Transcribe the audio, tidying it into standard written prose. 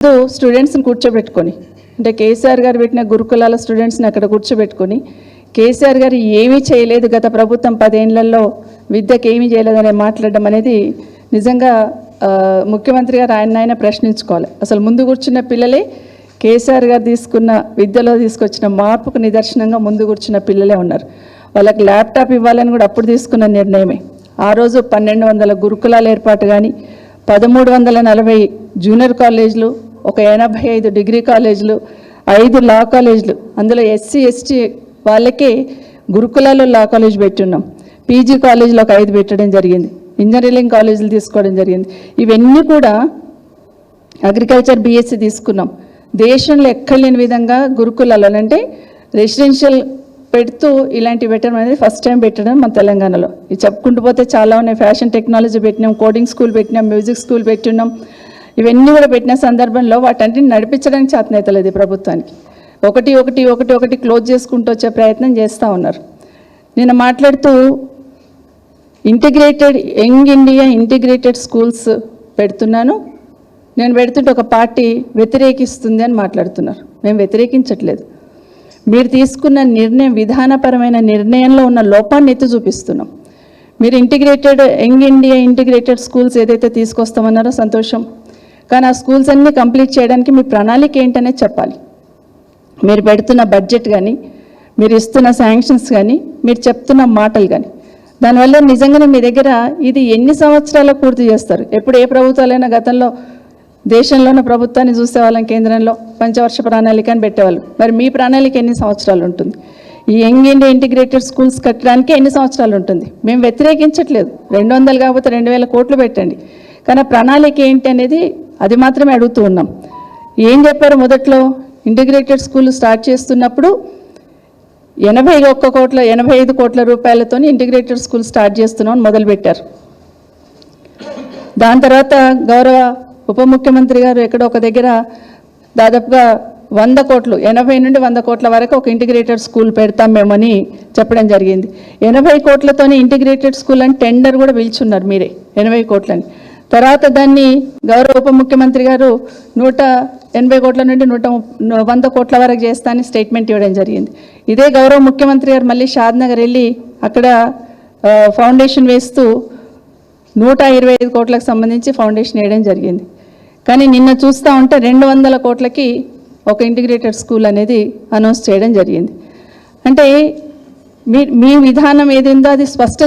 స్టూడెంట్స్ని కూర్చోబెట్టుకొని అంటే కేసీఆర్ గారు పెట్టిన గురుకులాల స్టూడెంట్స్ని అక్కడ కూర్చోబెట్టుకొని కేసీఆర్ గారు ఏమీ చేయలేదు గత ప్రభుత్వం 10 ఏళ్లలో విద్యకి ఏమీ చేయలేదని మాట్లాడడం అనేది నిజంగా ముఖ్యమంత్రి గారు ఆయన ప్రశ్నించుకోవాలి. అసలు ముందు కూర్చున్న పిల్లలే కేసీఆర్ గారు తీసుకున్న విద్యలో తీసుకొచ్చిన మార్పుకు నిదర్శనంగా ముందు కూర్చున్న పిల్లలే ఉన్నారు. వాళ్ళకి ల్యాప్టాప్ ఇవ్వాలని కూడా అప్పుడు తీసుకున్న నిర్ణయమే. ఆ రోజు 1200 గురుకులాల ఏర్పాటు కానీ 1340 జూనియర్ కాలేజీలు, ఒక 85 డిగ్రీ కాలేజీలు, 5 లా కాలేజీలు, అందులో ఎస్సీ ఎస్టీ వాళ్ళకే గురుకులాల్లో లా కాలేజ్ పెట్టున్నాం. పీజీ కాలేజీలో ఒక 5 పెట్టడం జరిగింది. ఇంజనీరింగ్ కాలేజీలు తీసుకోవడం జరిగింది. ఇవన్నీ కూడా అగ్రికల్చర్ బీఎస్సీ తీసుకున్నాం. దేశంలో ఎక్కడ లేని విధంగా గురుకులాలు అంటే రెసిడెన్షియల్ పెడుతూ ఇలాంటివి పెట్టడం అనేది ఫస్ట్ టైం పెట్టడం మన తెలంగాణలో. ఇది చెప్పుకుంటూ పోతే చాలా ఉన్నాయి. ఫ్యాషన్ టెక్నాలజీ పెట్టినాం, కోడింగ్ స్కూల్ పెట్టినాం, మ్యూజిక్ స్కూల్ పెట్టున్నాం. ఇవన్నీ కూడా పెట్టిన సందర్భంలో వాటన్నిటిని నడిపించడానికి చేతనైతలేదు ప్రభుత్వానికి. ఒకటి క్లోజ్ చేసుకుంటూ వచ్చే ప్రయత్నం చేస్తూ ఉన్నారు. నేను మాట్లాడుతూ integrated young India integrated schools పెడుతున్నాను, నేను పెడుతుంటే ఒక పార్టీ వ్యతిరేకిస్తుంది అని మాట్లాడుతున్నారు. మేము వ్యతిరేకించట్లేదు. మీరు తీసుకున్న నిర్ణయం విధానపరమైన నిర్ణయంలో ఉన్న లోపాన్ని ఎత్తి చూపిస్తున్నాం. మీరు integrated young India integrated schools ఏదైతే తీసుకొస్తామన్నారో సంతోషం, కానీ ఆ స్కూల్స్ అన్నీ కంప్లీట్ చేయడానికి మీ ప్రణాళిక ఏంటనేది చెప్పాలి. మీరు పెడుతున్న బడ్జెట్ కానీ, మీరు ఇస్తున్న శాంక్షన్స్ కానీ, మీరు చెప్తున్న మాటలు కానీ, దానివల్ల నిజంగానే మీ దగ్గర ఇది ఎన్ని సంవత్సరాల్లో పూర్తి చేస్తారు? ఎప్పుడు ఏ ప్రభుత్వాలైనా గతంలో దేశంలో ఉన్న ప్రభుత్వాన్ని చూసేవాళ్ళం, కేంద్రంలో పంచవర్ష ప్రణాళిక అని పెట్టేవాళ్ళు. మరి మీ ప్రణాళిక ఎన్ని సంవత్సరాలు ఉంటుంది? ఈ యంగ్ ఇండియా ఇంటిగ్రేటెడ్ స్కూల్స్ కట్టడానికి ఎన్ని సంవత్సరాలు ఉంటుంది? మేము వ్యతిరేకించట్లేదు. 200 కాకపోతే 2000 కోట్లు పెట్టండి, కానీ ప్రణాళిక ఏంటి అనేది అది మాత్రమే అడుగుతూ ఉన్నాం. ఏం చెప్పారు మొదట్లో? ఇంటిగ్రేటెడ్ స్కూల్ స్టార్ట్ చేస్తున్నప్పుడు 85 కోట్ల రూపాయలతో ఇంటిగ్రేటెడ్ స్కూల్ స్టార్ట్ చేస్తున్నామని మొదలుపెట్టారు. దాని తర్వాత గౌరవ ఉప ముఖ్యమంత్రి గారు ఎక్కడో ఒక దగ్గర దాదాపుగా 100 కోట్లు, 80 నుండి 100 కోట్ల వరకు ఒక ఇంటిగ్రేటెడ్ స్కూల్ పెడతాం మేమని చెప్పడం జరిగింది. 80 కోట్లతోనే ఇంటిగ్రేటెడ్ స్కూల్ అని టెండర్ కూడా పిలుచున్నారు మీరే, 80 కోట్లని. తర్వాత దాన్ని గౌరవ ఉప ముఖ్యమంత్రి గారు 180 కోట్ల నుండి 100 కోట్ల వరకు చేస్తానని స్టేట్మెంట్ ఇవ్వడం జరిగింది. ఇదే గౌరవ ముఖ్యమంత్రి గారు మళ్ళీ షాద్నగర్ వెళ్ళి అక్కడ ఫౌండేషన్ వేస్తూ 125 కోట్లకు సంబంధించి ఫౌండేషన్ వేయడం జరిగింది. కానీ నిన్న చూస్తూ ఉంటే 200 కోట్లకి ఒక ఇంటిగ్రేటెడ్ స్కూల్ అనేది అనౌన్స్ చేయడం జరిగింది. అంటే మీ విధానం ఏదిందో అది స్పష్టం